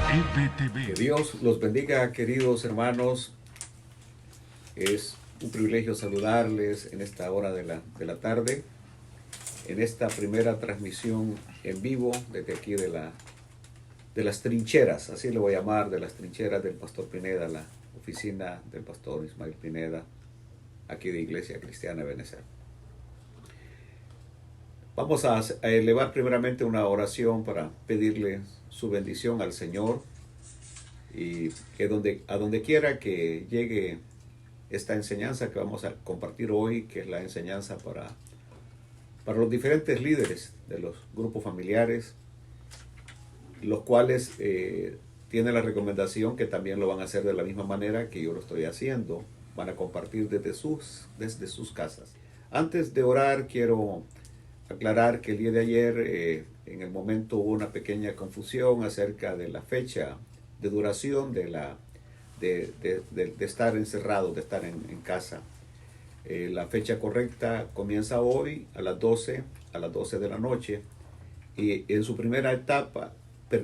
Que Dios los bendiga, queridos hermanos. Es un privilegio saludarles en esta hora de la tarde, en esta primera transmisión en vivo desde aquí de las trincheras, así le voy a llamar, de las trincheras del Pastor Pineda, la oficina del Pastor Ismael Pineda, aquí de Iglesia Cristiana de Benecer. Vamos a elevar primeramente una oración para pedirle su bendición al Señor, y que a donde quiera que llegue esta enseñanza que vamos a compartir hoy, que es la enseñanza para los diferentes líderes de los grupos familiares, los cuales tienen la recomendación que también lo van a hacer de la misma manera que yo lo estoy haciendo. Van a compartir desde sus casas. Antes de orar, quiero aclarar que el día de ayer, en el momento, hubo una pequeña confusión acerca de la fecha de duración de estar encerrado, de estar en casa. La fecha correcta comienza hoy a las 12 de la noche, y en su primera etapa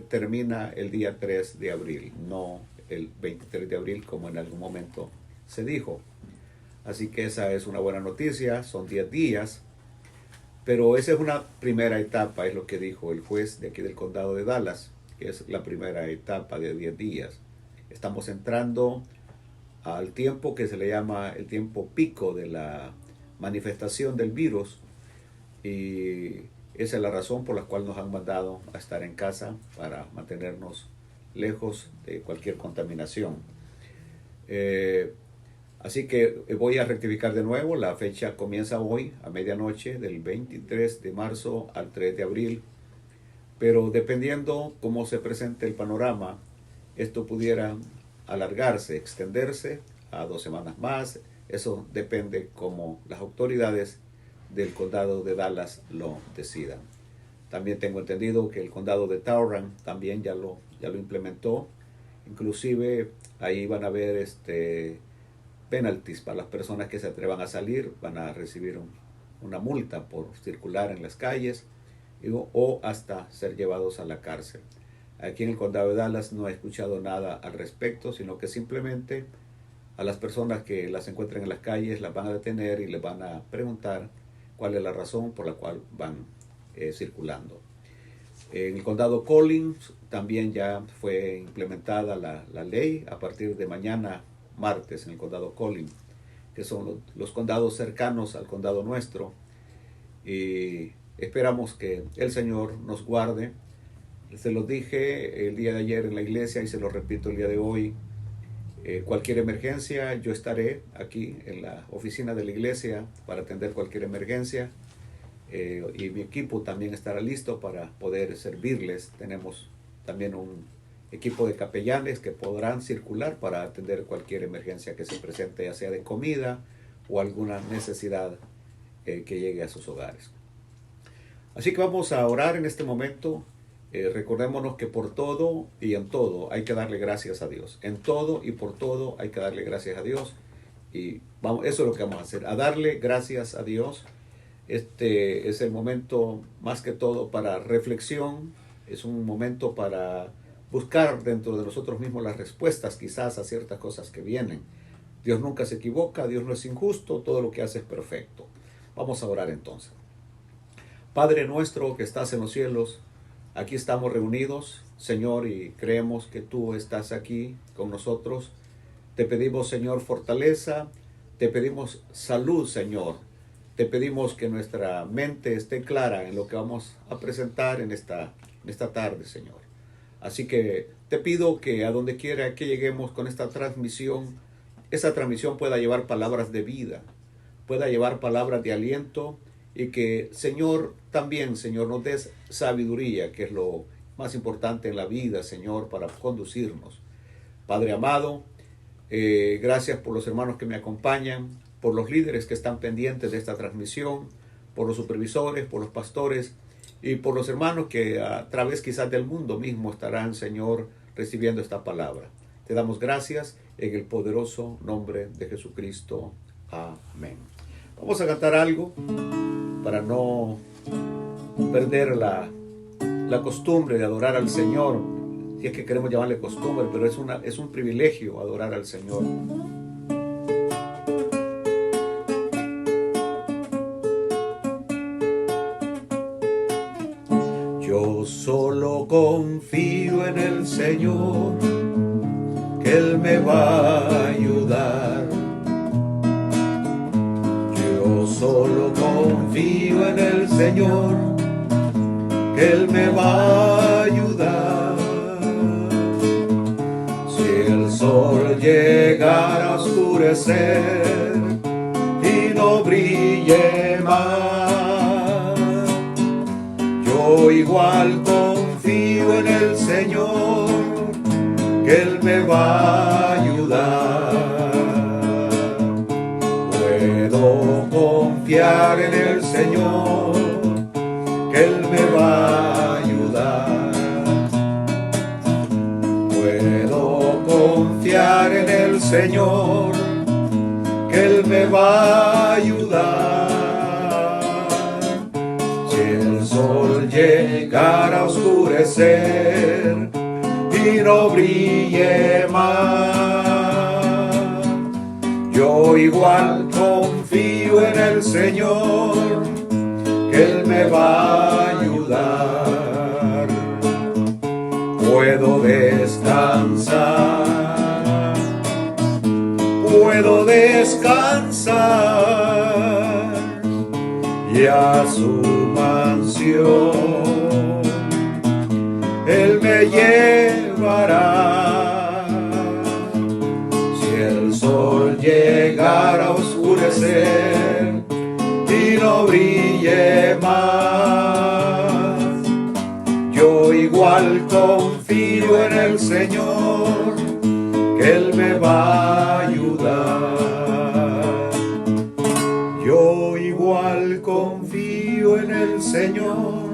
termina el día 3 de abril, no el 23 de abril como en algún momento se dijo. Así que esa es una buena noticia, son 10 días, pero esa es una primera etapa, es lo que dijo el juez de aquí del condado de Dallas, que es la primera etapa de 10 días. Estamos entrando al tiempo que se le llama el tiempo pico de la manifestación del virus, y esa es la razón por la cual nos han mandado a estar en casa, para mantenernos lejos de cualquier contaminación. Así que voy a rectificar de nuevo, la fecha comienza hoy a medianoche del 23 de marzo al 3 de abril, pero dependiendo cómo se presente el panorama, esto pudiera alargarse, extenderse a 2 semanas más. Eso depende cómo las autoridades del condado de Dallas lo decidan. También tengo entendido que el condado de Tauranga también ya lo implementó. Inclusive ahí van a haber penalties para las personas que se atrevan a salir. Van a recibir una multa por circular en las calles, o hasta ser llevados a la cárcel. Aquí en el condado de Dallas no he escuchado nada al respecto, sino que simplemente a las personas que las encuentren en las calles las van a detener y les van a preguntar cuál es la razón por la cual van circulando. En el condado Collins también ya fue implementada la ley a partir de mañana martes, en el condado Collins, que son los condados cercanos al condado nuestro, y esperamos que el Señor nos guarde. Se los dije el día de ayer en la iglesia y se lo repito el día de hoy. Cualquier emergencia, yo estaré aquí en la oficina de la iglesia para atender cualquier emergencia, y mi equipo también estará listo para poder servirles. Tenemos también un equipo de capellanes que podrán circular para atender cualquier emergencia que se presente, ya sea de comida o alguna necesidad que llegue a sus hogares. Así que vamos a orar en este momento. Recordémonos que por todo y en todo hay que darle gracias a Dios. En todo y por todo hay que darle gracias a Dios. Y eso es lo que vamos a hacer, a darle gracias a Dios. Este es el momento más que todo para reflexión. Es un momento para buscar dentro de nosotros mismos las respuestas quizás a ciertas cosas que vienen. Dios nunca se equivoca, Dios no es injusto, todo lo que hace es perfecto. Vamos a orar entonces. Padre nuestro que estás en los cielos, aquí estamos reunidos, Señor, y creemos que tú estás aquí con nosotros. Te pedimos, Señor, fortaleza. Te pedimos salud, Señor. Te pedimos que nuestra mente esté clara en lo que vamos a presentar en esta tarde, Señor. Así que te pido que a donde quiera que lleguemos con esta transmisión, esa transmisión pueda llevar palabras de vida, pueda llevar palabras de aliento, y que, Señor, también, Señor, nos des sabiduría, que es lo más importante en la vida, Señor, para conducirnos. Padre amado, gracias por los hermanos que me acompañan, por los líderes que están pendientes de esta transmisión, por los supervisores, por los pastores y por los hermanos que a través quizás del mundo mismo estarán, Señor, recibiendo esta palabra. Te damos gracias en el poderoso nombre de Jesucristo. Amén. Vamos a cantar algo para no perder la costumbre de adorar al Señor. si es que queremos llamarle costumbre, pero es un privilegio adorar al Señor. Yo solo confío en el Señor, que Él me va a ayudar. Yo solo confío en el Señor, que Él me va a ayudar. Si el sol llegara a oscurecer y no brille más, yo igual confío en el Señor, que Él me va a ayudar. Puedo confiar en el Señor, que Él me va a ayudar. Puedo confiar en el Señor, que Él me va a ayudar. Si el sol llegara a oscurecer y no brille más, yo igual confío en el Señor, que Él me va a ayudar. Puedo descansar, puedo descansar, y a su mansión Él me llevará. Si el sol llegara a oscurecer y no brille más, yo igual confío en el Señor, que Él me va a ayudar. Yo igual confío en el Señor,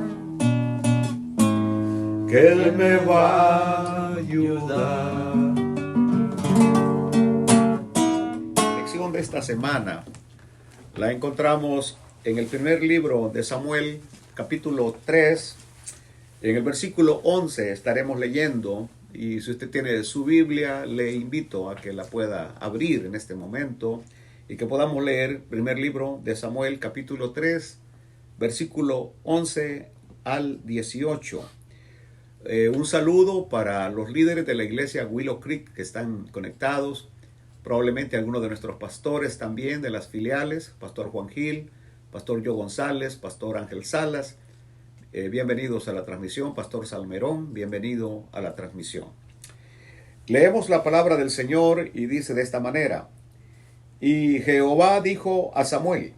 que Él me va a ayudar. La lección de esta semana la encontramos en el primer libro de Samuel, capítulo 3. En el versículo 11 estaremos leyendo, y si usted tiene su Biblia, le invito a que la pueda abrir en este momento y que podamos leer primer libro de Samuel, capítulo 3, versículo 11 al 18. Un saludo para los líderes de la iglesia Willow Creek que están conectados, probablemente algunos de nuestros pastores también de las filiales, Pastor Juan Gil, Pastor Joe González, Pastor Ángel Salas. Bienvenidos a la transmisión. Pastor Salmerón, bienvenido a la transmisión. Leemos la palabra del Señor y dice de esta manera: y Jehová dijo a Samuel: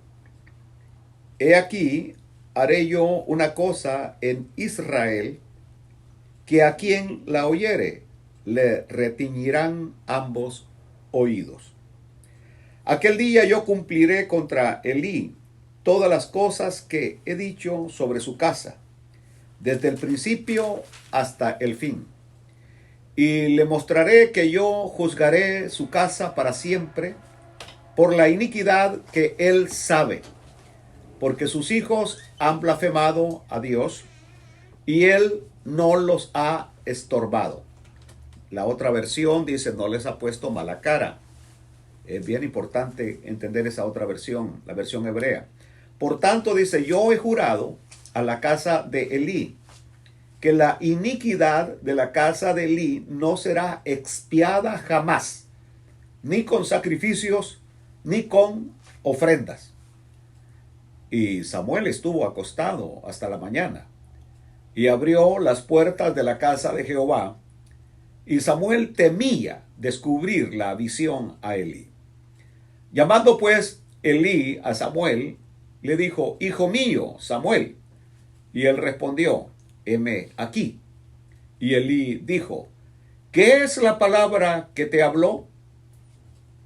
he aquí, haré yo una cosa en Israel, que a quien la oyere le retiñirán ambos oídos. Aquel día yo cumpliré contra Elí todas las cosas que he dicho sobre su casa, desde el principio hasta el fin. Y le mostraré que yo juzgaré su casa para siempre por la iniquidad que él sabe, porque sus hijos han blasfemado a Dios y él no los ha estorbado. La otra versión dice: no les ha puesto mala cara. Es bien importante entender esa otra versión, la versión hebrea. Por tanto, dice: yo he jurado a la casa de Elí que la iniquidad de la casa de Elí no será expiada jamás, ni con sacrificios, ni con ofrendas. Y Samuel estuvo acostado hasta la mañana, y abrió las puertas de la casa de Jehová, y Samuel temía descubrir la visión a Elí. Llamando pues Elí a Samuel, le dijo: hijo mío, Samuel. Y él respondió: heme aquí. Y Elí dijo: ¿qué es la palabra que te habló?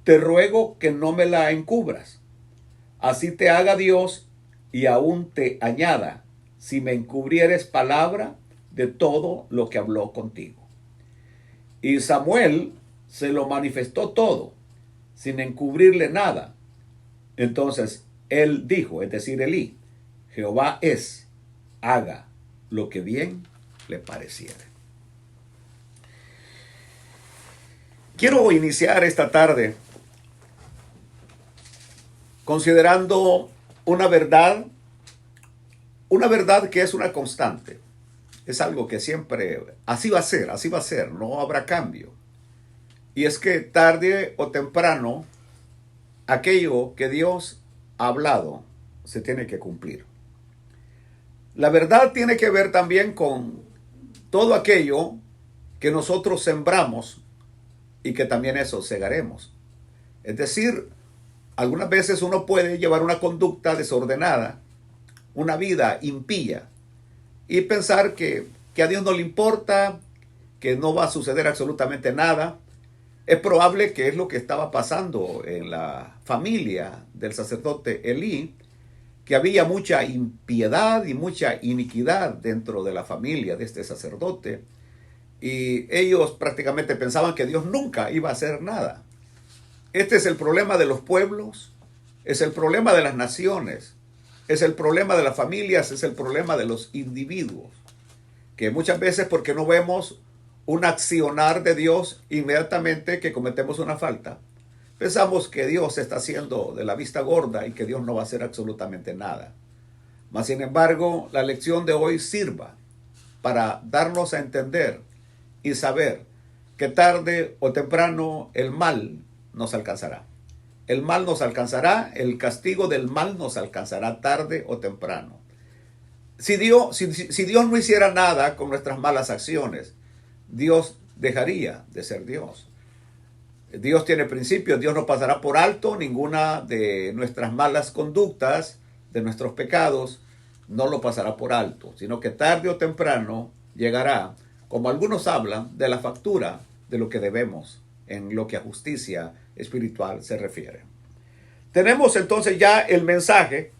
Te ruego que no me la encubras. Así te haga Dios y aún te añada, si me encubrieres palabra de todo lo que habló contigo. Y Samuel se lo manifestó todo, sin encubrirle nada. Entonces él dijo, es decir, Elí: Jehová es, haga lo que bien le pareciere. Quiero iniciar esta tarde considerando una verdad que es una constante. Es algo que siempre, así va a ser, no habrá cambio. Y es que tarde o temprano, aquello que Dios ha hablado se tiene que cumplir. La verdad tiene que ver también con todo aquello que nosotros sembramos y que también eso segaremos. Es decir, algunas veces uno puede llevar una conducta desordenada, una vida impía, y pensar que a Dios no le importa, que no va a suceder absolutamente nada. Es probable que es lo que estaba pasando en la familia del sacerdote Elí, que había mucha impiedad y mucha iniquidad dentro de la familia de este sacerdote, y ellos prácticamente pensaban que Dios nunca iba a hacer nada. Este es el problema de los pueblos, es el problema de las naciones, es el problema de las familias, es el problema de los individuos, que muchas veces porque no vemos un accionar de Dios inmediatamente que cometemos una falta, pensamos que Dios está haciendo de la vista gorda y que Dios no va a hacer absolutamente nada. Mas sin embargo, la lección de hoy sirva para darnos a entender y saber que tarde o temprano el mal nos alcanzará. El mal nos alcanzará, el castigo del mal nos alcanzará tarde o temprano. Si Dios no hiciera nada con nuestras malas acciones, Dios dejaría de ser Dios. Dios tiene principios, Dios no pasará por alto ninguna de nuestras malas conductas, de nuestros pecados, no lo pasará por alto, sino que tarde o temprano llegará, como algunos hablan, de la factura de lo que debemos en lo que a justicia espiritual se refiere. Tenemos entonces ya el mensaje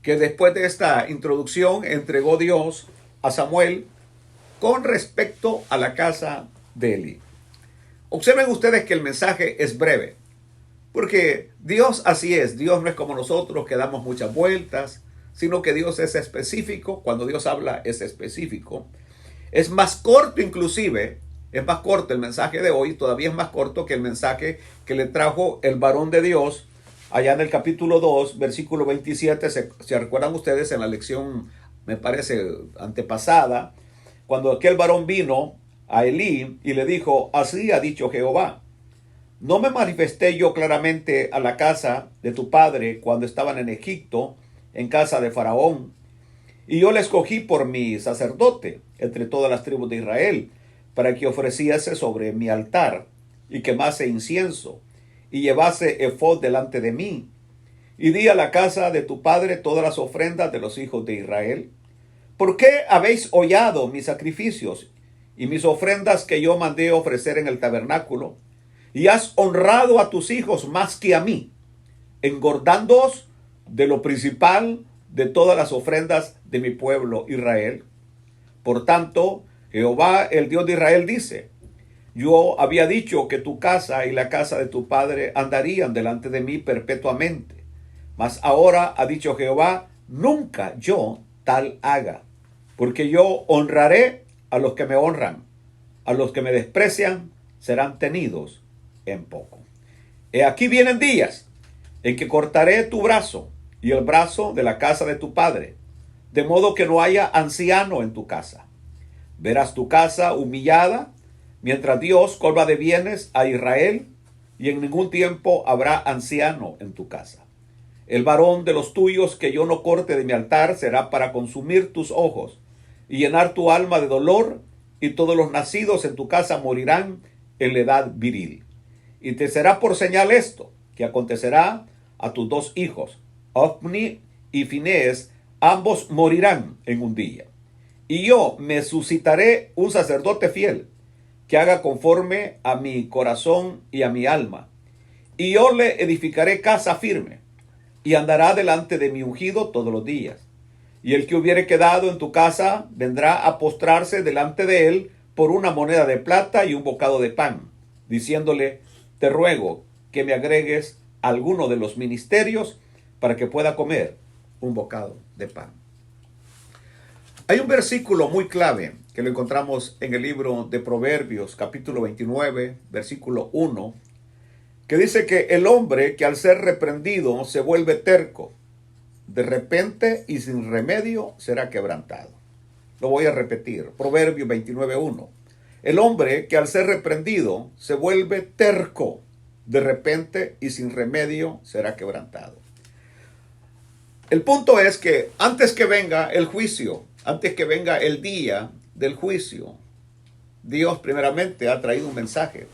que después de esta introducción entregó Dios a Samuel con respecto a la casa de Elí. Observen ustedes que el mensaje es breve, porque Dios así es. Dios no es como nosotros que damos muchas vueltas, sino que Dios es específico. Cuando Dios habla es específico. Es más corto inclusive, es más corto el mensaje de hoy, todavía es más corto que el mensaje que le trajo el varón de Dios allá en el capítulo 2, versículo 27. Se recuerdan ustedes en la lección, me parece, antepasada, cuando aquel varón vino a Elí y le dijo: así ha dicho Jehová, ¿no me manifesté yo claramente a la casa de tu padre cuando estaban en Egipto, en casa de Faraón? Y yo le escogí por mi sacerdote entre todas las tribus de Israel, para que ofreciese sobre mi altar y quemase incienso y llevase efod delante de mí. Y di a la casa de tu padre todas las ofrendas de los hijos de Israel. ¿Por qué habéis hollado mis sacrificios y mis ofrendas que yo mandé ofrecer en el tabernáculo? Y has honrado a tus hijos más que a mí, engordándoos de lo principal de todas las ofrendas de mi pueblo Israel. Por tanto, Jehová, el Dios de Israel, dice: yo había dicho que tu casa y la casa de tu padre andarían delante de mí perpetuamente. Mas ahora ha dicho Jehová: nunca yo tal haga, porque yo honraré a los que me honran, a los que me desprecian serán tenidos en poco. He aquí vienen días en que cortaré tu brazo y el brazo de la casa de tu padre, de modo que no haya anciano en tu casa. Verás tu casa humillada, mientras Dios colma de bienes a Israel, y en ningún tiempo habrá anciano en tu casa. El varón de los tuyos que yo no corte de mi altar será para consumir tus ojos y llenar tu alma de dolor, y todos los nacidos en tu casa morirán en la edad viril. Y te será por señal esto, que acontecerá a tus dos hijos, Ofni y Finés, ambos morirán en un día. Y yo me suscitaré un sacerdote fiel, que haga conforme a mi corazón y a mi alma. Y yo le edificaré casa firme, y andará delante de mi ungido todos los días. Y el que hubiere quedado en tu casa vendrá a postrarse delante de él por una moneda de plata y un bocado de pan, diciéndole: te ruego que me agregues alguno de los ministerios para que pueda comer un bocado de pan. Hay un versículo muy clave que que lo encontramos en el libro de Proverbios, capítulo 29, versículo 1, que dice que el hombre que al ser reprendido se vuelve terco, de repente y sin remedio será quebrantado. Lo voy a repetir, Proverbios 29, 1. El hombre que al ser reprendido se vuelve terco, de repente y sin remedio será quebrantado. El punto es que antes que venga el juicio, antes que venga el día del juicio, Dios primeramente ha traído un mensaje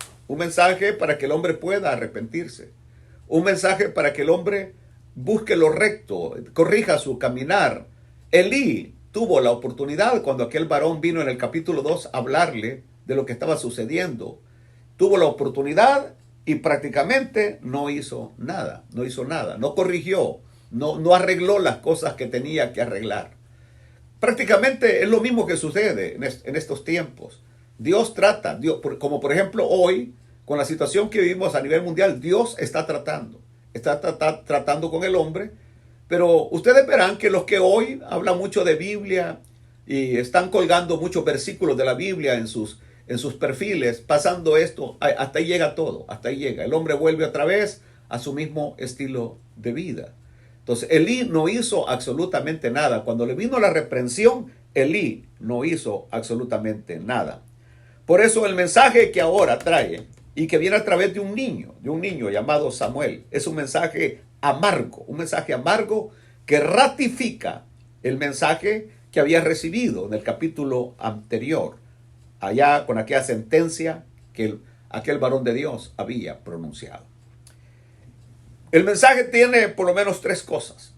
para que el hombre pueda arrepentirse, un mensaje para que el hombre busque lo recto, corrija su caminar. Elí tuvo la oportunidad cuando aquel varón vino en el capítulo 2 a hablarle de lo que estaba sucediendo. Tuvo la oportunidad y prácticamente no hizo nada, no corrigió, no arregló las cosas que tenía que arreglar. Prácticamente es lo mismo que sucede en estos tiempos. Dios trata, como por ejemplo hoy, con la situación que vivimos a nivel mundial, Dios está tratando con el hombre, pero ustedes verán que los que hoy hablan mucho de Biblia y están colgando muchos versículos de la Biblia en sus perfiles, pasando esto, hasta ahí llega todo, hasta ahí llega. El hombre vuelve otra vez a su mismo estilo de vida. Entonces, Elí no hizo absolutamente nada. Cuando le vino la reprensión, Elí no hizo absolutamente nada. Por eso el mensaje que ahora trae y que viene a través de un niño llamado Samuel, es un mensaje amargo que ratifica el mensaje que había recibido en el capítulo anterior, allá con aquella sentencia que aquel varón de Dios había pronunciado. El mensaje tiene por lo menos tres cosas.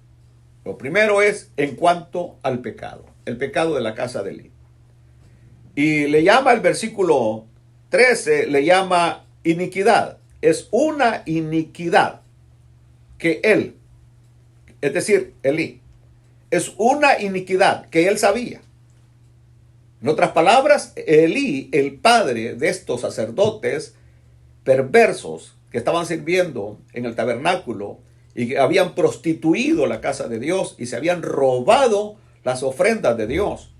Lo primero es en cuanto al pecado, el pecado de la casa de Elí. Y le llama el versículo 13, le llama iniquidad. Es una iniquidad que él, es decir, Elí, es una iniquidad que él sabía. En otras palabras, Elí, el padre de estos sacerdotes perversos que estaban sirviendo en el tabernáculo y que habían prostituido la casa de Dios y se habían robado las ofrendas de Dios.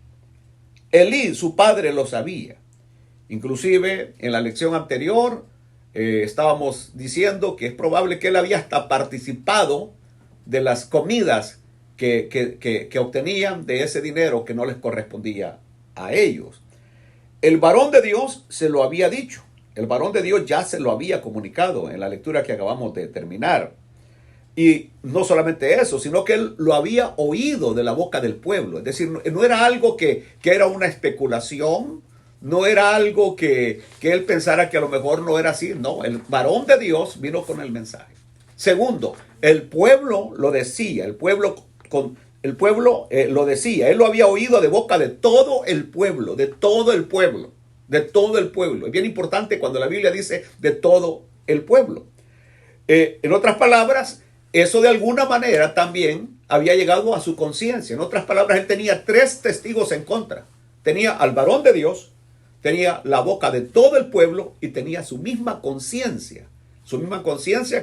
Elí, su padre, lo sabía. Inclusive en la lección anterior estábamos diciendo que es probable que él había hasta participado de las comidas que obtenían de ese dinero que no les correspondía a ellos. El varón de Dios se lo había dicho. El varón de Dios ya se lo había comunicado en la lectura que acabamos de terminar. Y no solamente eso, sino que él lo había oído de la boca del pueblo. Es decir, no era algo que era una especulación, no era algo que él pensara que a lo mejor no era así. No, el varón de Dios vino con el mensaje. Segundo, el pueblo lo decía, el pueblo lo decía. Él lo había oído de boca de todo el pueblo, de todo el pueblo. Es bien importante cuando la Biblia dice de todo el pueblo. En otras palabras, eso de alguna manera también había llegado a su conciencia. En otras palabras, él tenía tres testigos en contra. Tenía al varón de Dios, tenía la boca de todo el pueblo y tenía su misma conciencia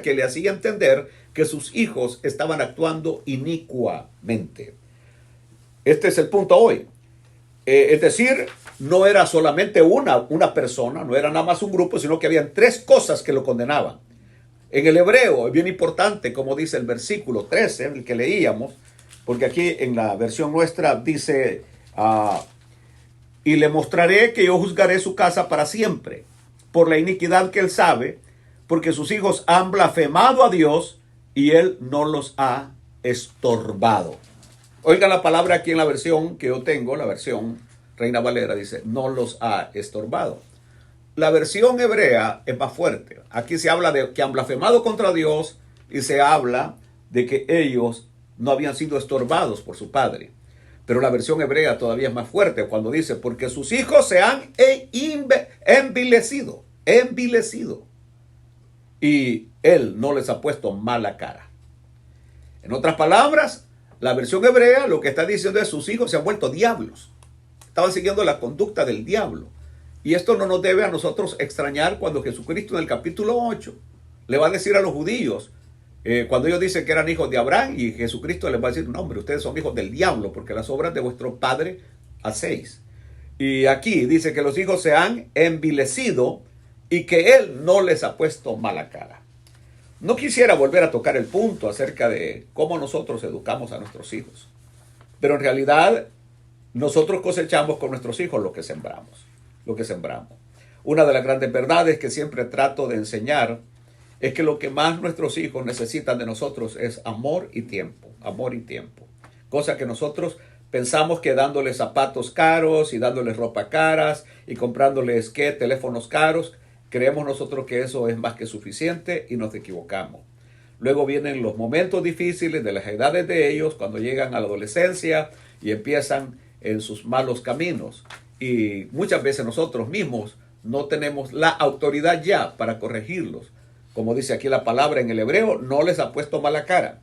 que le hacía entender que sus hijos estaban actuando inicuamente. Este es el punto hoy. Es decir, no era solamente una persona, no era nada más un grupo, sino que habían tres cosas que lo condenaban. En el hebreo es bien importante, como dice el versículo 13, el que leíamos, porque aquí en la versión nuestra dice, y le mostraré que yo juzgaré su casa para siempre, por la iniquidad que él sabe, porque sus hijos han blasfemado a Dios y él no los ha estorbado. Oigan la palabra aquí en la versión que yo tengo, la versión Reina Valera, dice, no los ha estorbado. La versión hebrea es más fuerte. Aquí se habla de que han blasfemado contra Dios y se habla de que ellos no habían sido estorbados por su padre. Pero la versión hebrea todavía es más fuerte cuando dice, porque sus hijos se han envilecido. Y él no les ha puesto mala cara. En otras palabras, la versión hebrea lo que está diciendo es sus hijos se han vuelto diablos. Estaban siguiendo la conducta del diablo. Y esto no nos debe a nosotros extrañar cuando Jesucristo en el capítulo 8 le va a decir a los judíos, cuando ellos dicen que eran hijos de Abraham, y Jesucristo les va a decir, no hombre, ustedes son hijos del diablo, porque las obras de vuestro padre hacéis. Y aquí dice que los hijos se han envilecido y que él no les ha puesto mala cara. No quisiera volver a tocar el punto acerca de cómo nosotros educamos a nuestros hijos, pero en realidad nosotros cosechamos con nuestros hijos lo que sembramos, Una de las grandes verdades que siempre trato de enseñar es que lo que más nuestros hijos necesitan de nosotros es amor y tiempo, cosa que nosotros pensamos que dándoles zapatos caros y dándoles ropa caras y comprándoles teléfonos caros, creemos nosotros que eso es más que suficiente y nos equivocamos. Luego vienen los momentos difíciles de las edades de ellos cuando llegan a la adolescencia y empiezan en sus malos caminos. Y muchas veces nosotros mismos no tenemos la autoridad ya para corregirlos. Como dice aquí la palabra en el hebreo, no les ha puesto mala cara.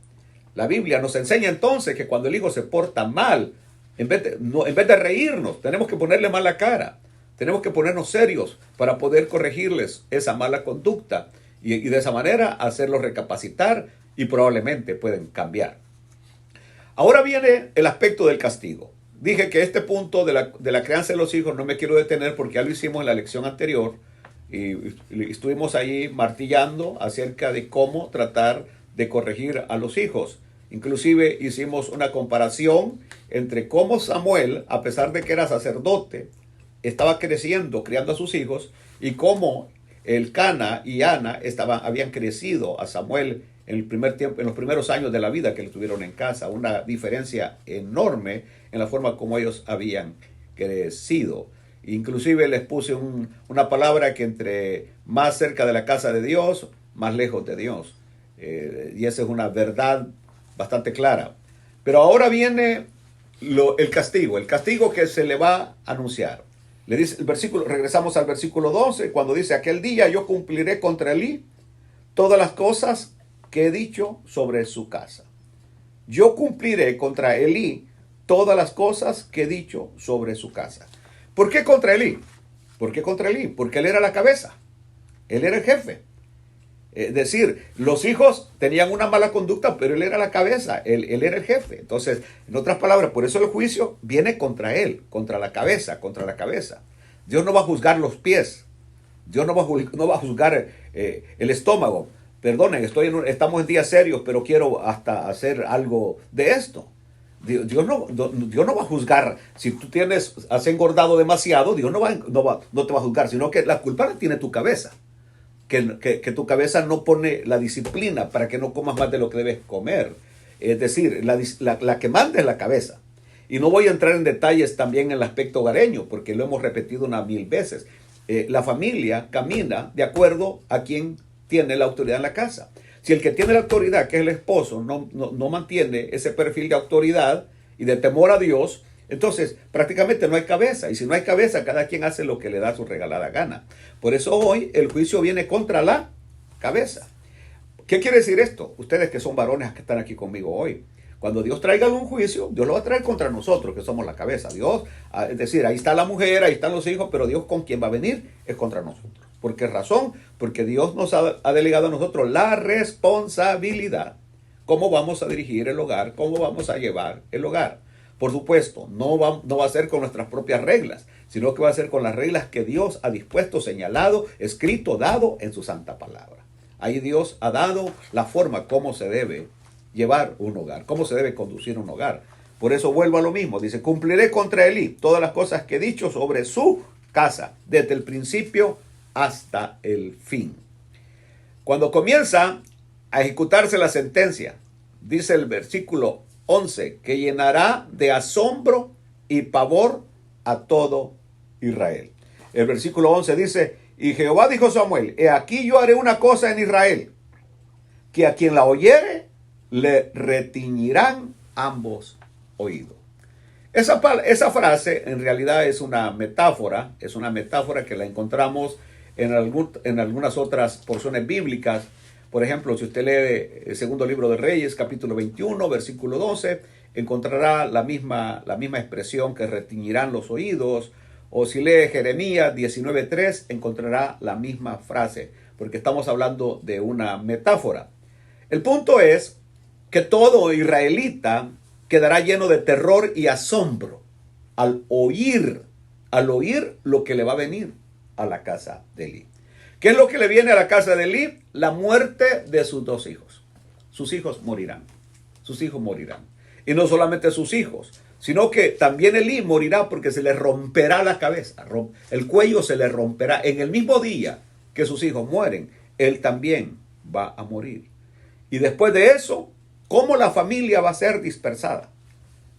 La Biblia nos enseña entonces que cuando el hijo se porta mal, en vez de reírnos, tenemos que ponerle mala cara. Tenemos que ponernos serios para poder corregirles esa mala conducta y de esa manera hacerlos recapacitar y probablemente pueden cambiar. Ahora viene el aspecto del castigo. Dije que este punto de la crianza de los hijos no me quiero detener porque ya lo hicimos en la lección anterior y estuvimos ahí martillando acerca de cómo tratar de corregir a los hijos. Inclusive hicimos una comparación entre cómo Samuel, a pesar de que era sacerdote, estaba criando a sus hijos, y cómo Elcana y Ana habían crecido a Samuel en los primeros años de la vida que le tuvieron en casa. Una diferencia enorme en la forma como ellos habían crecido. Inclusive les puse una palabra que entre más cerca de la casa de Dios, más lejos de Dios. Y esa es una verdad bastante clara. Pero ahora viene el castigo que se le va a anunciar. Le dice el versículo, regresamos al versículo 12, cuando dice: aquel día yo cumpliré contra Elí todas las cosas que he dicho sobre su casa. Yo cumpliré contra Elí todas las cosas que he dicho sobre su casa. ¿Por qué contra Elí? Porque él era la cabeza. Él era el jefe. Es decir, los hijos tenían una mala conducta, pero él era la cabeza, él era el jefe. Entonces, en otras palabras, por eso el juicio viene contra él, contra la cabeza. Dios no va a juzgar los pies, Dios no va a juzgar el estómago. Perdonen, estamos en días serios, pero quiero hasta hacer algo de esto. Dios no va a juzgar si tú has engordado demasiado. Dios no te va a juzgar, sino que la culpa la tiene tu cabeza. Que tu cabeza no pone la disciplina para que no comas más de lo que debes comer. Es decir, la que manda es la cabeza. Y no voy a entrar en detalles también en el aspecto hogareño, porque lo hemos repetido 1000 veces. La familia camina de acuerdo a quien tiene la autoridad en la casa. Si el que tiene la autoridad, que es el esposo, no mantiene ese perfil de autoridad y de temor a Dios, entonces prácticamente no hay cabeza. Y si no hay cabeza, cada quien hace lo que le da su regalada gana. Por eso hoy el juicio viene contra la cabeza. ¿Qué quiere decir esto? Ustedes que son varones que están aquí conmigo hoy. Cuando Dios traiga algún juicio, Dios lo va a traer contra nosotros, que somos la cabeza. Dios, es decir, ahí está la mujer, ahí están los hijos, pero Dios con quien va a venir es contra nosotros. ¿Por qué razón? Porque Dios nos ha delegado a nosotros la responsabilidad. ¿Cómo vamos a dirigir el hogar? ¿Cómo vamos a llevar el hogar? Por supuesto, no va a ser con nuestras propias reglas, sino que va a ser con las reglas que Dios ha dispuesto, señalado, escrito, dado en su santa palabra. Ahí Dios ha dado la forma cómo se debe llevar un hogar, cómo se debe conducir un hogar. Por eso vuelvo a lo mismo. Dice: cumpliré contra Elí todas las cosas que he dicho sobre su casa, desde el principio hasta el fin. Cuando comienza a ejecutarse la sentencia, dice el versículo 11, que llenará de asombro y pavor a todo Israel. El versículo 11 dice: y Jehová dijo a Samuel: he aquí yo haré una cosa en Israel, que a quien la oyere le retiñirán ambos oídos. Esa frase en realidad es una metáfora que la encontramos en algunas otras porciones bíblicas. Por ejemplo, si usted lee el segundo libro de Reyes, capítulo 21, versículo 12, encontrará la misma expresión, que retiñirán los oídos. O si lee Jeremías 19:3, encontrará la misma frase, porque estamos hablando de una metáfora. El punto es que todo israelita quedará lleno de terror y asombro al oír al oír lo que le va a venir a la casa de Elí. ¿Qué es lo que le viene a la casa de Elí? La muerte de sus dos hijos. Sus hijos morirán. Sus hijos morirán. Y no solamente sus hijos, sino que también Elí morirá porque se le romperá la cabeza. El cuello se le romperá. En el mismo día que sus hijos mueren, él también va a morir. Y después de eso, ¿cómo la familia va a ser dispersada?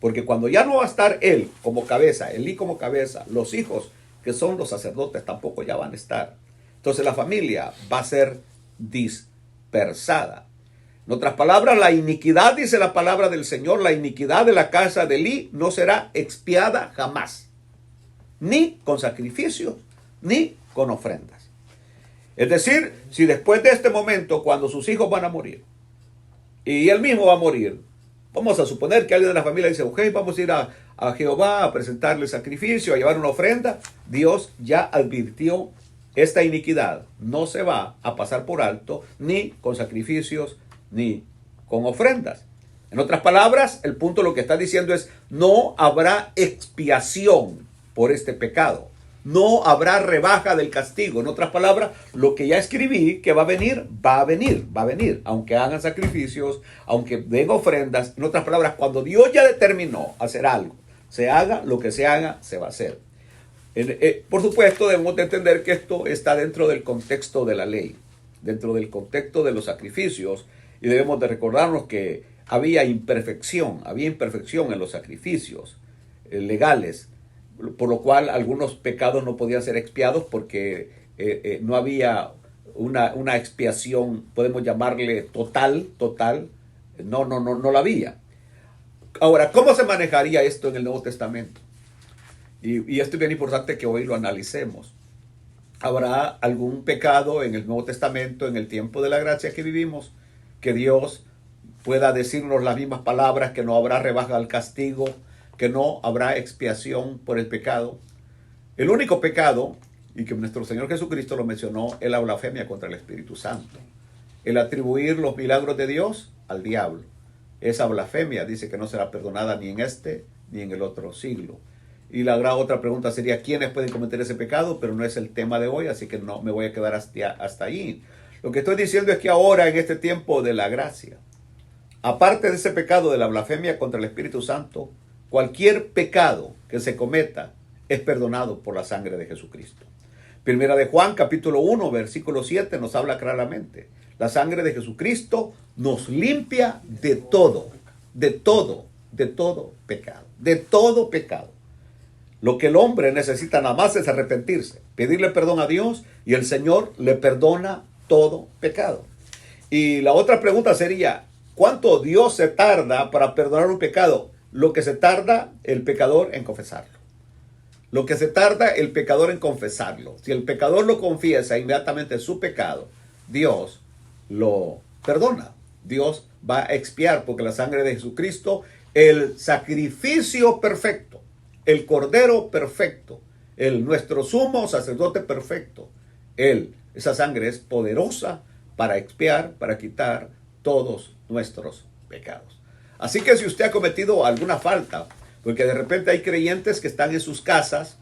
Porque cuando ya no va a estar él como cabeza, Elí como cabeza, los hijos que son los sacerdotes tampoco ya van a estar. Entonces la familia va a ser dispersada. En otras palabras, la iniquidad, dice la palabra del Señor, la iniquidad de la casa de Elí no será expiada jamás. Ni con sacrificios, ni con ofrendas. Es decir, si después de este momento, cuando sus hijos van a morir, y él mismo va a morir, vamos a suponer que alguien de la familia dice, ok, vamos a ir a Jehová a presentarle sacrificio, a llevar una ofrenda. Dios ya advirtió, esta iniquidad no se va a pasar por alto, ni con sacrificios, ni con ofrendas. En otras palabras, el punto lo que está diciendo es, no habrá expiación por este pecado. No habrá rebaja del castigo. En otras palabras, lo que ya escribí que va a venir, va a venir, va a venir. Aunque hagan sacrificios, aunque den ofrendas. En otras palabras, cuando Dios ya determinó hacer algo, se haga lo que se haga, se va a hacer. Por supuesto, debemos de entender que esto está dentro del contexto de la ley, dentro del contexto de los sacrificios, y debemos de recordarnos que había imperfección en los sacrificios legales, por lo cual algunos pecados no podían ser expiados porque no había una expiación, podemos llamarle total, no la había. Ahora, ¿cómo se manejaría esto en el Nuevo Testamento? Y esto es bien importante que hoy lo analicemos. ¿Habrá algún pecado en el Nuevo Testamento, en el tiempo de la gracia que vivimos, que Dios pueda decirnos las mismas palabras, que no habrá rebaja al castigo, que no habrá expiación por el pecado? El único pecado, y que nuestro Señor Jesucristo lo mencionó, es la blasfemia contra el Espíritu Santo. El atribuir los milagros de Dios al diablo. Esa blasfemia dice que no será perdonada ni en este ni en el otro siglo. Y la gran otra pregunta sería, ¿quiénes pueden cometer ese pecado? Pero no es el tema de hoy, así que no me voy a quedar hasta ahí. Lo que estoy diciendo es que ahora, en este tiempo de la gracia, aparte de ese pecado de la blasfemia contra el Espíritu Santo, cualquier pecado que se cometa es perdonado por la sangre de Jesucristo. Primera de Juan, capítulo 1, versículo 7, nos habla claramente. La sangre de Jesucristo nos limpia de todo pecado, de todo pecado. Lo que el hombre necesita nada más es arrepentirse, pedirle perdón a Dios, y el Señor le perdona todo pecado. Y la otra pregunta sería, ¿cuánto Dios se tarda para perdonar un pecado? Lo que se tarda el pecador en confesarlo. Lo que se tarda el pecador en confesarlo. Si el pecador lo confiesa inmediatamente su pecado, Dios lo perdona. Dios va a expiar, porque la sangre de Jesucristo, el sacrificio perfecto, el cordero perfecto, nuestro sumo sacerdote perfecto, esa sangre es poderosa para expiar, para quitar todos nuestros pecados. Así que si usted ha cometido alguna falta, porque de repente hay creyentes que están en sus casas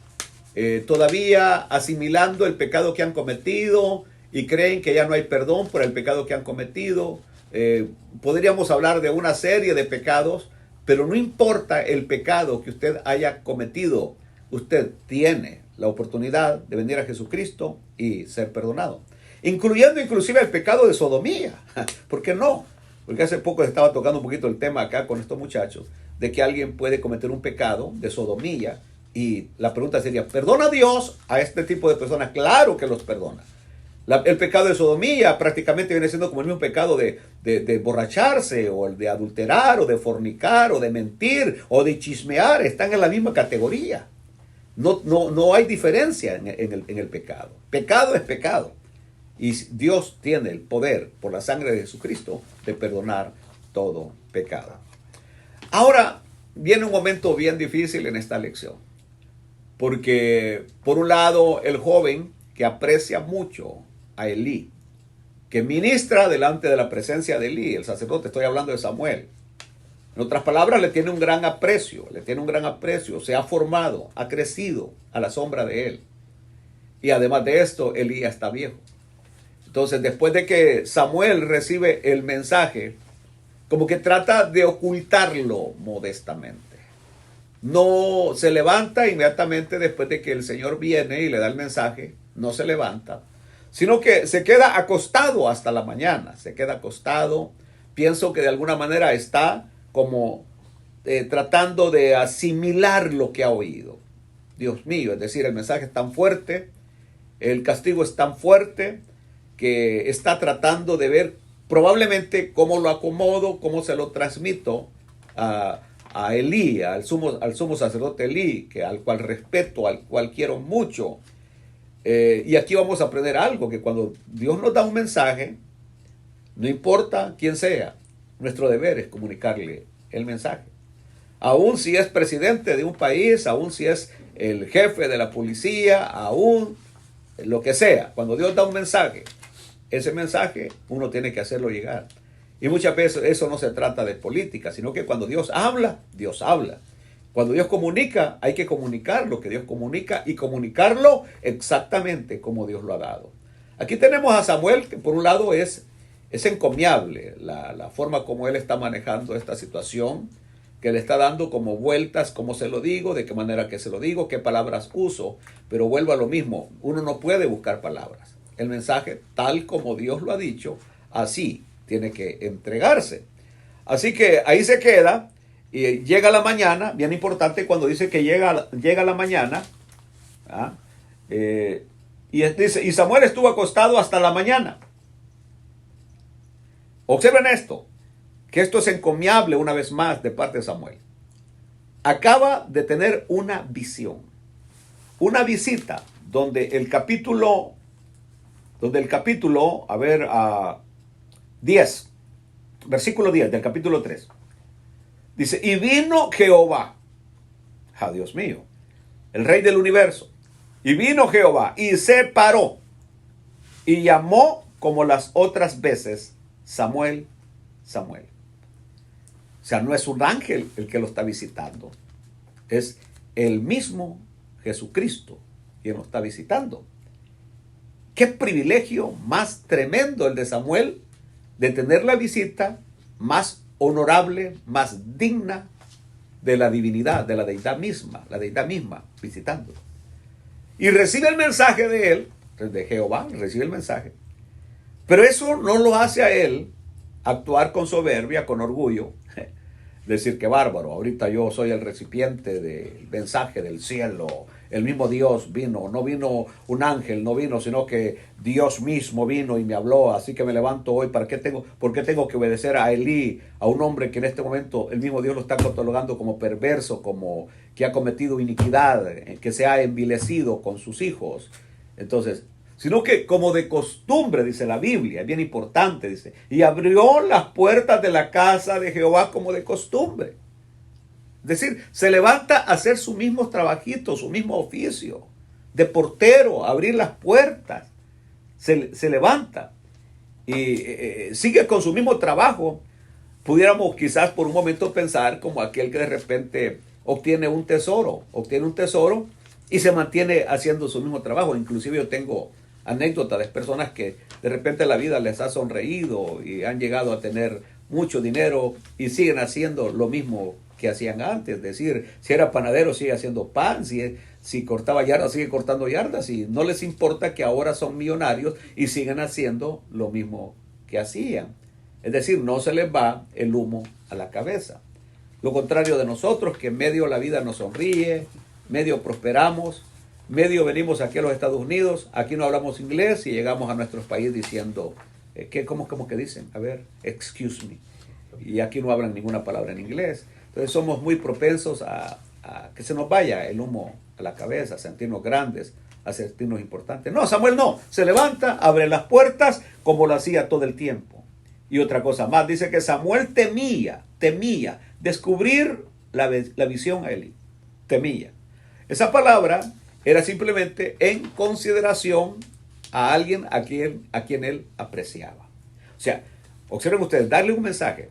todavía asimilando el pecado que han cometido y creen que ya no hay perdón por el pecado que han cometido. Podríamos hablar de una serie de pecados, pero no importa el pecado que usted haya cometido, usted tiene la oportunidad de venir a Jesucristo y ser perdonado, incluyendo inclusive el pecado de sodomía. ¿Por qué no? Porque hace poco estaba tocando un poquito el tema acá con estos muchachos, de que alguien puede cometer un pecado de sodomía, y la pregunta sería, ¿perdona Dios a este tipo de personas? Claro que los perdona. El pecado de sodomía prácticamente viene siendo como el mismo pecado de emborracharse, o el de adulterar, o de fornicar, o de mentir, o de chismear. Están en la misma categoría. No hay diferencia en el pecado. Pecado es pecado. Y Dios tiene el poder, por la sangre de Jesucristo, de perdonar todo pecado. Ahora viene un momento bien difícil en esta lección. Porque, por un lado, el joven que aprecia mucho a Elí, que ministra delante de la presencia de Elí, el sacerdote, estoy hablando de Samuel. En otras palabras, le tiene un gran aprecio, se ha formado, ha crecido a la sombra de él. Y además de esto, Elías está viejo. Entonces, después de que Samuel recibe el mensaje, como que trata de ocultarlo modestamente. No se levanta inmediatamente después de que el Señor viene y le da el mensaje, no se levanta, sino que se queda acostado hasta la mañana, se queda acostado. Pienso que de alguna manera está como tratando de asimilar lo que ha oído. Dios mío, es decir, el mensaje es tan fuerte, el castigo es tan fuerte, que está tratando de ver probablemente cómo lo acomodo, cómo se lo transmito a Elí, al sumo sacerdote Elí, al cual respeto, al cual quiero mucho. Y aquí vamos a aprender algo, que cuando Dios nos da un mensaje, no importa quién sea, nuestro deber es comunicarle el mensaje. Aún si es presidente de un país, aún si es el jefe de la policía, aún lo que sea, cuando Dios da un mensaje, ese mensaje uno tiene que hacerlo llegar. Y muchas veces eso no se trata de política, sino que cuando Dios habla, Dios habla. Cuando Dios comunica, hay que comunicar lo que Dios comunica y comunicarlo exactamente como Dios lo ha dado. Aquí tenemos a Samuel, que por un lado es encomiable la forma como él está manejando esta situación, que le está dando como vueltas, cómo se lo digo, de qué manera que se lo digo, qué palabras uso, pero vuelvo a lo mismo, uno no puede buscar palabras. El mensaje, tal como Dios lo ha dicho, así tiene que entregarse. Así que ahí se queda y llega la mañana, bien importante cuando dice que llega la mañana, dice, y Samuel estuvo acostado hasta la mañana. Observen esto, que esto es encomiable una vez más de parte de Samuel. Acaba de tener una visión, una visita donde el capítulo, 10, versículo 10 del capítulo 3. Dice, y vino Jehová, Dios mío, el rey del universo, y vino Jehová y se paró y llamó como las otras veces, Samuel, Samuel. O sea, no es un ángel el que lo está visitando, es el mismo Jesucristo quien lo está visitando. Qué privilegio más tremendo el de Samuel de tener la visita más honorable, más digna de la divinidad, de la deidad misma visitándolo. Y recibe el mensaje de él, de Jehová, recibe el mensaje. Pero eso no lo hace a él actuar con soberbia, con orgullo, decir que bárbaro, ahorita yo soy el recipiente del mensaje del cielo, el mismo Dios vino, no vino un ángel, no vino, sino que Dios mismo vino y me habló, así que me levanto hoy, ¿por qué tengo que obedecer a Elí, a un hombre que en este momento el mismo Dios lo está catalogando como perverso, como que ha cometido iniquidad, que se ha envilecido con sus hijos? Entonces, sino que como de costumbre, dice la Biblia, es bien importante, dice, y abrió las puertas de la casa de Jehová como de costumbre. Es decir, se levanta a hacer sus mismos trabajitos, su mismo oficio, de portero, abrir las puertas, se levanta y sigue con su mismo trabajo. Pudiéramos quizás por un momento pensar como aquel que de repente obtiene un tesoro y se mantiene haciendo su mismo trabajo. Inclusive yo tengo anécdotas de personas que de repente la vida les ha sonreído y han llegado a tener mucho dinero y siguen haciendo lo mismo que hacían antes. Es decir, si era panadero sigue haciendo pan, si cortaba yardas sigue cortando yardas y no les importa que ahora son millonarios y siguen haciendo lo mismo que hacían. Es decir, no se les va el humo a la cabeza. Lo contrario de nosotros, que en medio la vida nos sonríe, medio prosperamos, medio venimos aquí a los Estados Unidos, aquí no hablamos inglés y llegamos a nuestro país diciendo, ¿cómo que dicen? A ver, excuse me. Y aquí no hablan ninguna palabra en inglés. Entonces somos muy propensos a que se nos vaya el humo a la cabeza, a sentirnos grandes, a sentirnos importantes. No, Samuel no, se levanta, abre las puertas como lo hacía todo el tiempo. Y otra cosa más, dice que Samuel temía descubrir la visión a Elí. Temía. Esa palabra era simplemente en consideración a alguien a quien él apreciaba. O sea, observen ustedes, darle un mensaje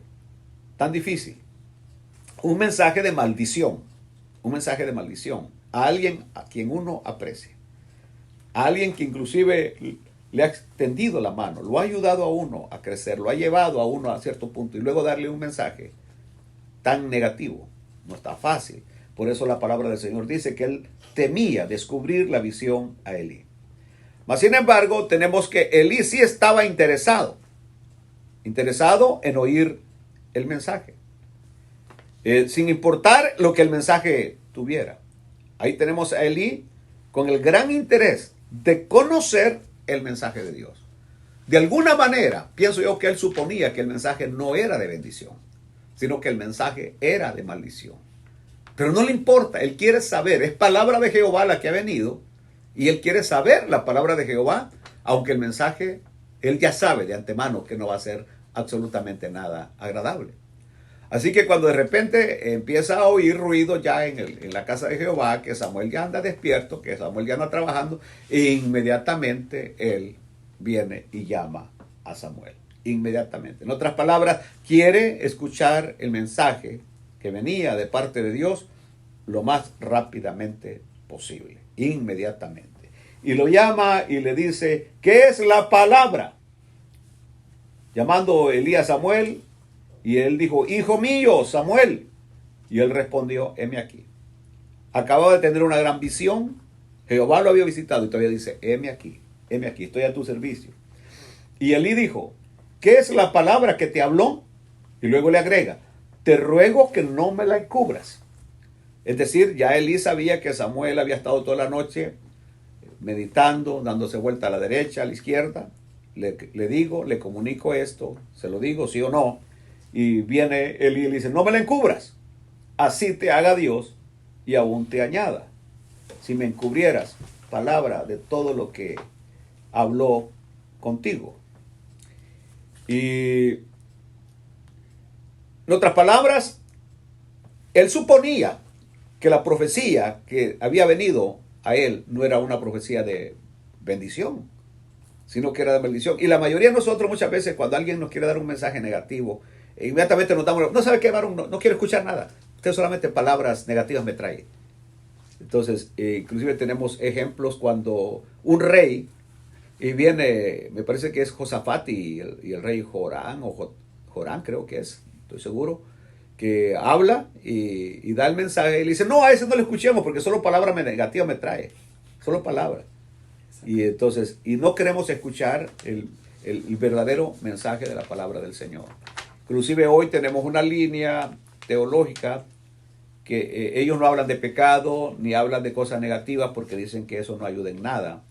tan difícil un mensaje de maldición, un mensaje de maldición a alguien a quien uno aprecie, a alguien que inclusive le ha extendido la mano, lo ha ayudado a uno a crecer, lo ha llevado a uno a cierto punto y luego darle un mensaje tan negativo. No está fácil. Por eso la palabra del Señor dice que él temía descubrir la visión a Elí. Mas sin embargo, tenemos que Elí sí estaba interesado en oír el mensaje, sin importar lo que el mensaje tuviera. Ahí tenemos a Elí con el gran interés de conocer el mensaje de Dios. De alguna manera, pienso yo que él suponía que el mensaje no era de bendición, sino que el mensaje era de maldición. Pero no le importa, él quiere saber, es palabra de Jehová la que ha venido, y él quiere saber la palabra de Jehová, aunque el mensaje, él ya sabe de antemano que no va a ser absolutamente nada agradable. Así que cuando de repente empieza a oír ruido ya en la casa de Jehová, que Samuel ya anda despierto, que Samuel ya anda trabajando, inmediatamente él viene y llama a Samuel. Inmediatamente. En otras palabras, quiere escuchar el mensaje que venía de parte de Dios lo más rápidamente posible. Inmediatamente. Y lo llama y le dice, ¿qué es la palabra? Llamando Elí a Samuel, y él dijo, hijo mío, Samuel. Y él respondió, heme aquí. Acababa de tener una gran visión. Jehová lo había visitado y todavía dice, heme aquí, estoy a tu servicio. Y Elí dijo, ¿qué es la palabra que te habló? Y luego le agrega, te ruego que no me la encubras. Es decir, ya Elí sabía que Samuel había estado toda la noche meditando, dándose vuelta a la derecha, a la izquierda. Le comunico esto, se lo digo, sí o no. Y viene Elí y le dice, no me la encubras. Así te haga Dios y aún te añada. Si me encubrieras palabra de todo lo que habló contigo. Y en otras palabras, él suponía que la profecía que había venido a él no era una profecía de bendición, sino que era de maldición. Y la mayoría de nosotros muchas veces cuando alguien nos quiere dar un mensaje negativo, inmediatamente nos damos, no sabe qué, varón, no quiero escuchar nada. Usted solamente palabras negativas me trae. Entonces, inclusive tenemos ejemplos cuando un rey, y viene, me parece que es Josafat y el rey Jorán, o Jorán creo que es, estoy seguro, que habla y da el mensaje y le dice, no, a ese no lo escuchemos porque solo palabras negativas me trae, solo palabras. Y entonces, y no queremos escuchar el verdadero mensaje de la palabra del Señor. Inclusive hoy tenemos una línea teológica que ellos no hablan de pecado ni hablan de cosas negativas porque dicen que eso no ayuda en nada.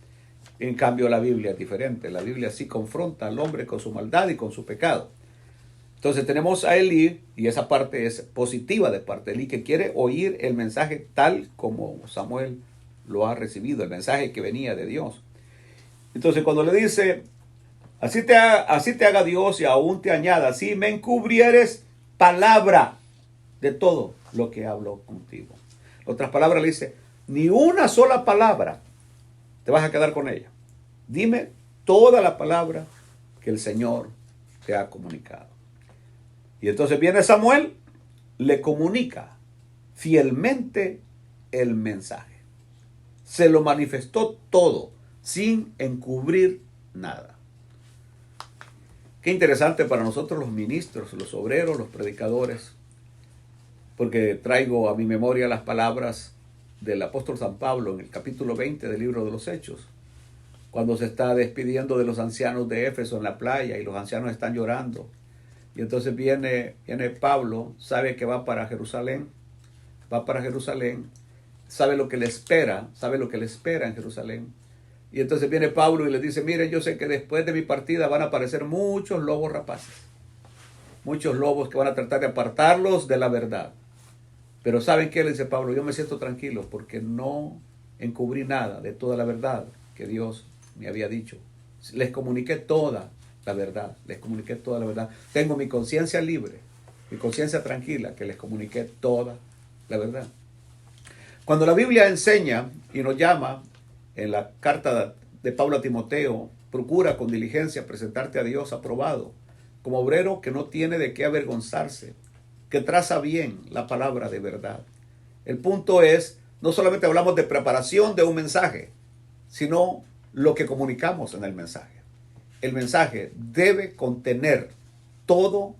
En cambio la Biblia es diferente. La Biblia sí confronta al hombre con su maldad y con su pecado. Entonces tenemos a Elí, y esa parte es positiva de parte de Elí, que quiere oír el mensaje tal como Samuel lo ha recibido, el mensaje que venía de Dios. Entonces cuando le dice, así te haga Dios y aún te añada, si me encubrieres palabra de todo lo que hablo contigo. En otras palabras le dice, ni una sola palabra te vas a quedar con ella. Dime toda la palabra que el Señor te ha comunicado. Y entonces viene Samuel, le comunica fielmente el mensaje. Se lo manifestó todo, sin encubrir nada. Qué interesante para nosotros los ministros, los obreros, los predicadores, porque traigo a mi memoria las palabras del apóstol San Pablo en el capítulo 20 del libro de los Hechos, cuando se está despidiendo de los ancianos de Éfeso en la playa y los ancianos están llorando. Y entonces viene Pablo, sabe que va para Jerusalén, sabe lo que le espera en Jerusalén. Y entonces viene Pablo y le dice, miren, yo sé que después de mi partida van a aparecer muchos lobos rapaces, muchos lobos que van a tratar de apartarlos de la verdad. Pero ¿saben qué? Le dice Pablo, yo me siento tranquilo porque no encubrí nada de toda la verdad que Dios me había dicho. Les comuniqué toda la verdad, Tengo mi conciencia libre, mi conciencia tranquila, que les comuniqué toda la verdad. Cuando la Biblia enseña y nos llama en la carta de Pablo a Timoteo, procura con diligencia presentarte a Dios aprobado, como obrero que no tiene de qué avergonzarse, que traza bien la palabra de verdad. El punto es, no solamente hablamos de preparación de un mensaje, sino lo que comunicamos en el mensaje. El mensaje debe contener todo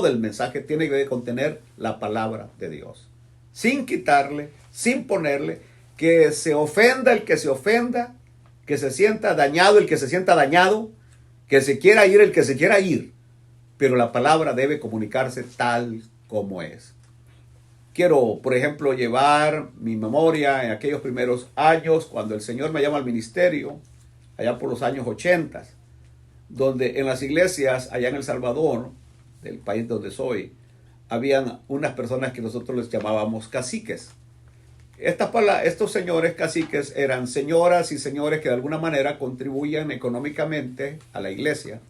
el mensaje tiene que contener la palabra de Dios. Sin quitarle, sin ponerle, que se ofenda el que se ofenda, que se sienta dañado el que se sienta dañado, que se quiera ir el que se quiera ir. Pero la palabra debe comunicarse tal como es. Quiero, por ejemplo, llevar mi memoria en aquellos primeros años, cuando el Señor me llama al ministerio, allá por los años 80, donde en las iglesias, allá en El Salvador, del país donde soy, habían unas personas que nosotros les llamábamos caciques. Estos señores caciques eran señoras y señores que de alguna manera contribuían económicamente a la iglesia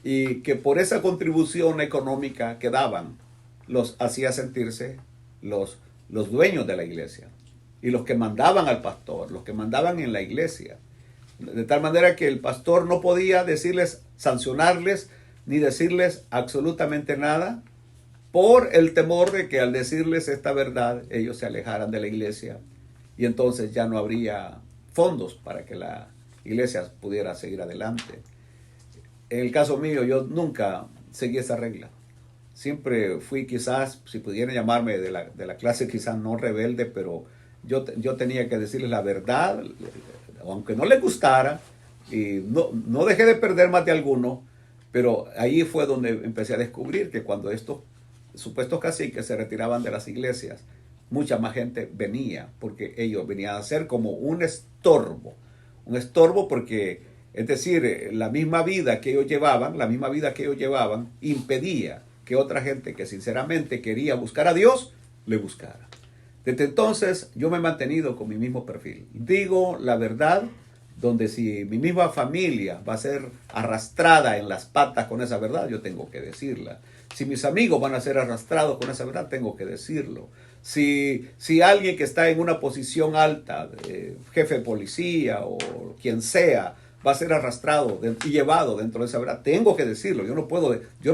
y que por esa contribución económica que daban los hacía sentirse los dueños de la iglesia y los que mandaban al pastor, los que mandaban en la iglesia. De tal manera que el pastor no podía decirles, sancionarles, ni decirles absolutamente nada, por el temor de que al decirles esta verdad, ellos se alejaran de la iglesia y entonces ya no habría fondos para que la iglesia pudiera seguir adelante. En el caso mío, yo nunca seguí esa regla. Siempre fui quizás, si pudiera llamarme de la clase quizás no rebelde, pero yo tenía que decirles la verdad, aunque no les gustara, y no dejé de perder más de alguno, pero ahí fue donde empecé a descubrir que cuando estos supuestos caciques se retiraban de las iglesias, mucha más gente venía, porque ellos venían a ser como un estorbo porque, es decir, la misma vida que ellos llevaban impedía que otra gente que sinceramente quería buscar a Dios, le buscara. Desde entonces yo me he mantenido con mi mismo perfil. Digo la verdad, donde si mi misma familia va a ser arrastrada en las patas con esa verdad, yo tengo que decirla. Si mis amigos van a ser arrastrados con esa verdad, tengo que decirlo. Si alguien que está en una posición alta, jefe de policía o quien sea, va a ser arrastrado y llevado dentro de esa verdad, tengo que decirlo. Yo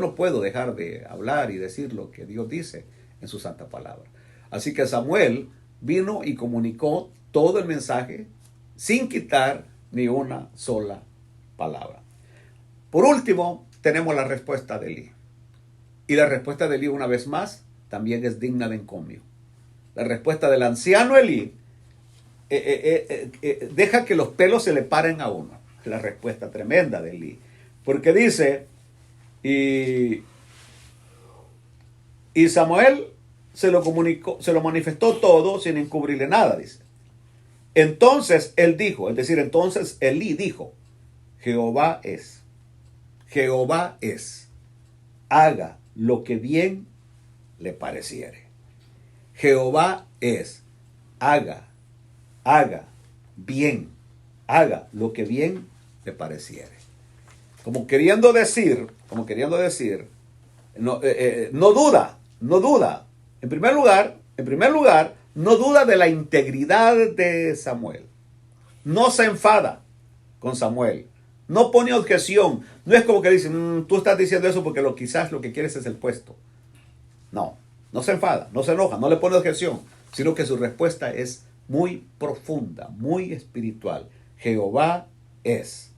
no puedo dejar de hablar y decir lo que Dios dice en su santa palabra. Así que Samuel vino y comunicó todo el mensaje sin quitar ni una sola palabra. Por último, tenemos la respuesta de Elí. Y la respuesta de Elí, una vez más, también es digna de encomio. La respuesta del anciano Elí deja que los pelos se le paren a uno. La respuesta tremenda de Elí. Porque dice, y Samuel se lo manifestó todo sin encubrirle nada, dice. Entonces él dijo, es decir, entonces Elí dijo, Jehová es, haga lo que bien le pareciere. Jehová es, haga bien, haga lo que bien le pareciere. Como queriendo decir, no duda. En primer lugar, no duda de la integridad de Samuel. No se enfada con Samuel. No pone objeción. No es como que dice, tú estás diciendo eso porque quizás lo que quieres es el puesto. No se enfada, no se enoja, no le pone objeción, sino que su respuesta es muy profunda, muy espiritual. Jehová es,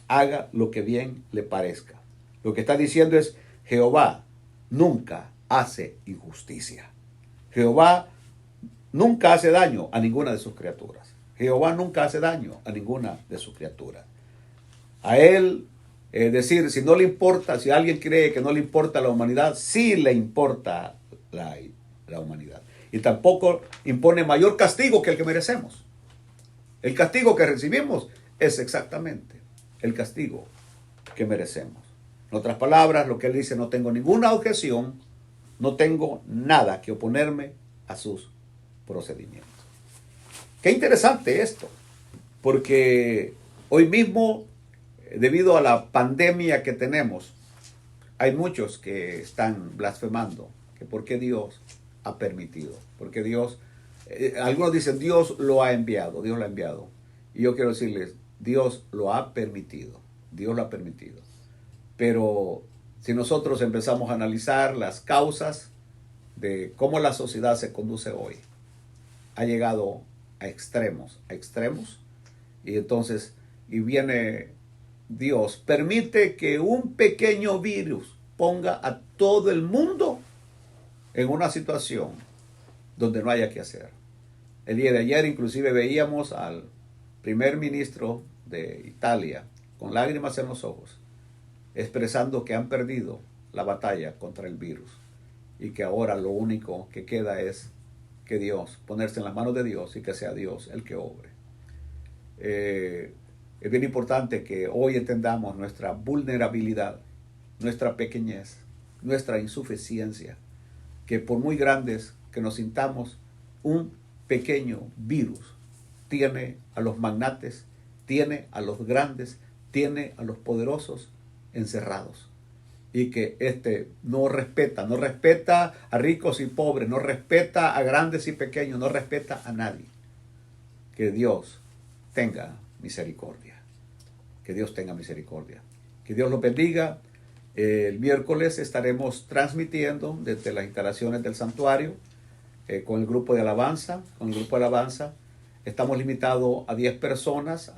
haga lo que bien le parezca. Lo que está diciendo es, Jehová nunca hace injusticia. Jehová nunca hace daño a ninguna de sus criaturas. Jehová nunca hace daño a ninguna de sus criaturas. A él, decir, si no le importa, si alguien cree que no le importa la humanidad, sí le importa la humanidad. Y tampoco impone mayor castigo que el que merecemos. El castigo que recibimos es exactamente el castigo que merecemos. En otras palabras, lo que él dice, no tengo ninguna objeción, no tengo nada que oponerme a sus procedimientos. Qué interesante esto, porque hoy mismo, debido a la pandemia que tenemos, hay muchos que están blasfemando, que por qué Dios ha permitido, porque Dios, algunos dicen Dios lo ha enviado, y yo quiero decirles, Dios lo ha permitido, pero Si nosotros empezamos a analizar las causas de cómo la sociedad se conduce hoy, ha llegado a extremos, y entonces, y viene Dios, permite que un pequeño virus ponga a todo el mundo en una situación donde no haya que hacer. El día de ayer inclusive veíamos al primer ministro de Italia con lágrimas en los ojos, expresando que han perdido la batalla contra el virus y que ahora lo único que queda es que Dios, ponerse en las manos de Dios y que sea Dios el que obre. Es bien importante que hoy entendamos nuestra vulnerabilidad, nuestra pequeñez, nuestra insuficiencia, que por muy grandes que nos sintamos, un pequeño virus tiene a los magnates, tiene a los grandes, tiene a los poderosos encerrados. Y que no respeta a ricos y pobres, no respeta a grandes y pequeños, no respeta a nadie. Que Dios tenga misericordia. Que Dios tenga misericordia. Que Dios los bendiga. El miércoles estaremos transmitiendo desde las instalaciones del santuario con el grupo de alabanza. Estamos limitados a 10 personas,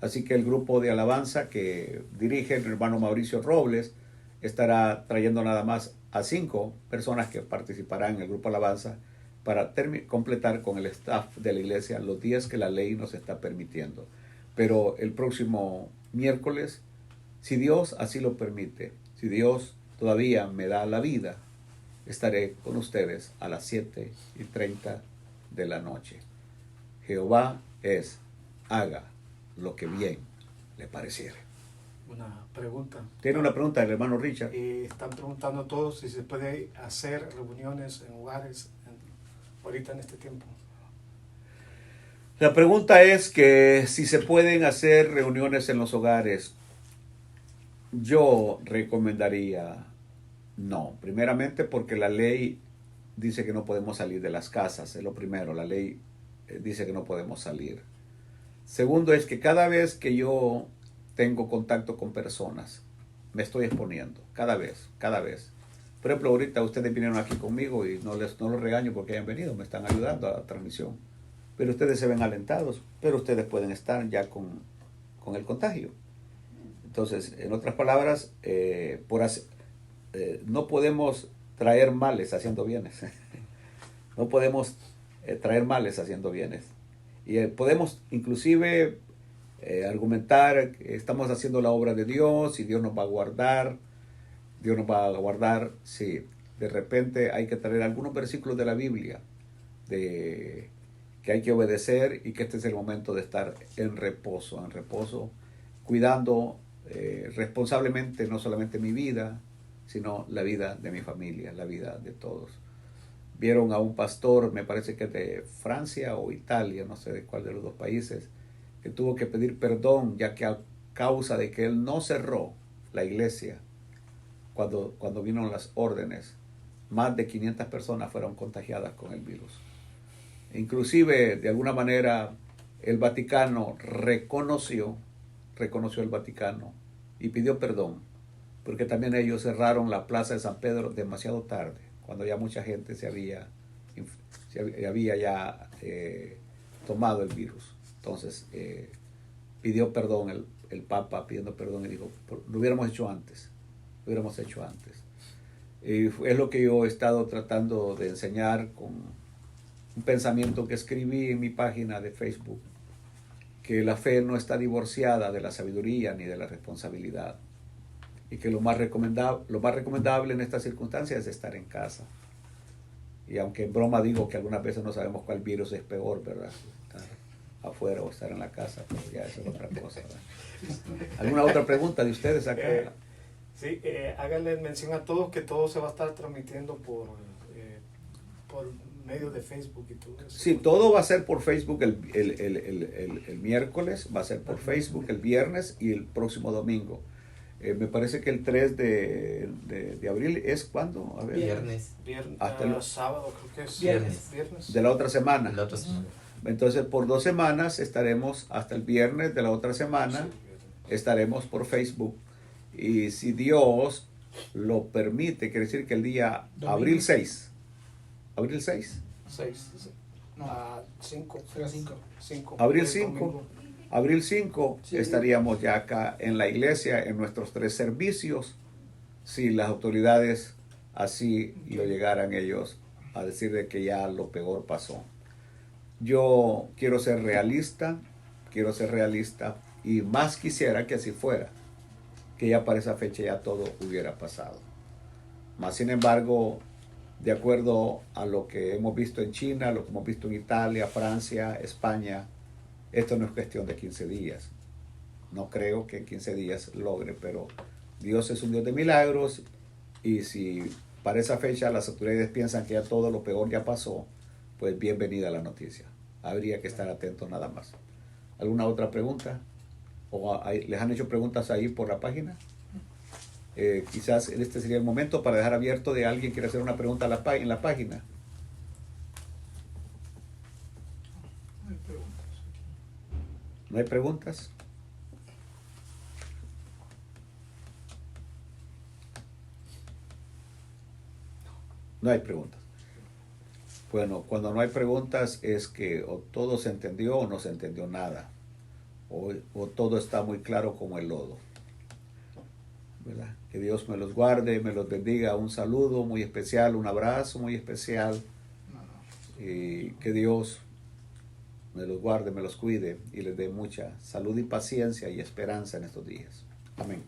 así que el grupo de alabanza que dirige el hermano Mauricio Robles estará trayendo nada más a 5 personas que participarán en el grupo de alabanza para completar con el staff de la iglesia los 10 que la ley nos está permitiendo. Pero el próximo miércoles, si Dios así lo permite, si Dios todavía me da la vida, estaré con ustedes a las 7:30 de la noche. Jehová haga lo que bien le pareciere. Una pregunta. Tiene una pregunta el hermano Richard. Están preguntando todos si se puede hacer reuniones en hogares ahorita en este tiempo. La pregunta es que si se pueden hacer reuniones en los hogares. Yo recomendaría no. Primeramente porque la ley dice que no podemos salir de las casas. Es lo primero. La ley dice que no podemos salir. Segundo es que cada vez que yo tengo contacto con personas, me estoy exponiendo. Cada vez. Por ejemplo, ahorita ustedes vinieron aquí conmigo y no los regaño porque hayan venido. Me están ayudando a la transmisión. Pero ustedes se ven alentados. Pero ustedes pueden estar ya con el contagio. Entonces, en otras palabras, no podemos traer males haciendo bienes. No podemos traer males haciendo bienes. Y podemos inclusive argumentar que estamos haciendo la obra de Dios y Dios nos va a guardar. Dios nos va a guardar. Sí, de repente hay que traer algunos versículos de la Biblia que hay que obedecer y que este es el momento de estar en reposo, cuidando responsablemente no solamente mi vida, sino la vida de mi familia, la vida de todos. Vieron a un pastor, me parece que de Francia o Italia, no sé de cuál de los dos países, que tuvo que pedir perdón, ya que a causa de que él no cerró la iglesia, cuando vino las órdenes, más de 500 personas fueron contagiadas con el virus. Inclusive, de alguna manera, el Vaticano reconoció el Vaticano y pidió perdón, porque también ellos cerraron la plaza de San Pedro demasiado tarde, cuando ya mucha gente se había ya tomado el virus. Entonces pidió perdón el Papa, pidiendo perdón, y dijo, lo hubiéramos hecho antes. Y es lo que yo he estado tratando de enseñar con un pensamiento que escribí en mi página de Facebook, que la fe no está divorciada de la sabiduría ni de la responsabilidad, y que lo más recomendable en estas circunstancias es estar en casa. Y aunque en broma digo que algunas veces no sabemos cuál virus es peor, ¿verdad? Estar afuera o estar en la casa, pero ya eso es otra cosa, ¿verdad? ¿Alguna otra pregunta de ustedes acá? Sí, háganle mención a todos que todo se va a estar transmitiendo por medio de Facebook y todo eso. Sí, todo va a ser por Facebook el miércoles, va a ser por Facebook el viernes y el próximo domingo. Me parece que el 3 de abril es ¿cuándo? A ver. Viernes. Hasta el sábado, creo que es. Viernes. De la otra semana. La otra semana. Entonces, por 2 semanas estaremos hasta el viernes de la otra semana. Sí, estaremos por Facebook Y si Dios lo permite, quiere decir que el día Domingo. abril 6, abril 6, 6, No, 5. será 5. 5. abril 5, abril 5 Sí. estaríamos ya acá en la iglesia, en nuestros 3 servicios, si las autoridades así lo llegaran ellos a decir de que ya lo peor pasó. Yo quiero ser realista y más quisiera que así fuera, que ya para esa fecha ya todo hubiera pasado. Mas sin embargo, de acuerdo a lo que hemos visto en China, lo que hemos visto en Italia, Francia, España, esto no es cuestión de 15 días. No creo que en 15 días logre, pero Dios es un Dios de milagros y si para esa fecha las autoridades piensan que ya todo lo peor ya pasó, pues bienvenida la noticia. Habría que estar atentos nada más. ¿Alguna otra pregunta? ¿O les han hecho preguntas ahí por la página? Quizás este sería el momento para dejar abierto de alguien que quiere hacer una pregunta en la página. No hay preguntas. ¿No hay preguntas? No hay preguntas. Bueno, cuando no hay preguntas es que o todo se entendió o no se entendió nada. O todo está muy claro como el lodo. ¿Verdad? Que Dios me los guarde, me los bendiga. Un saludo muy especial, un abrazo muy especial. Y que Dios me los guarde, me los cuide y les dé mucha salud y paciencia y esperanza en estos días. Amén.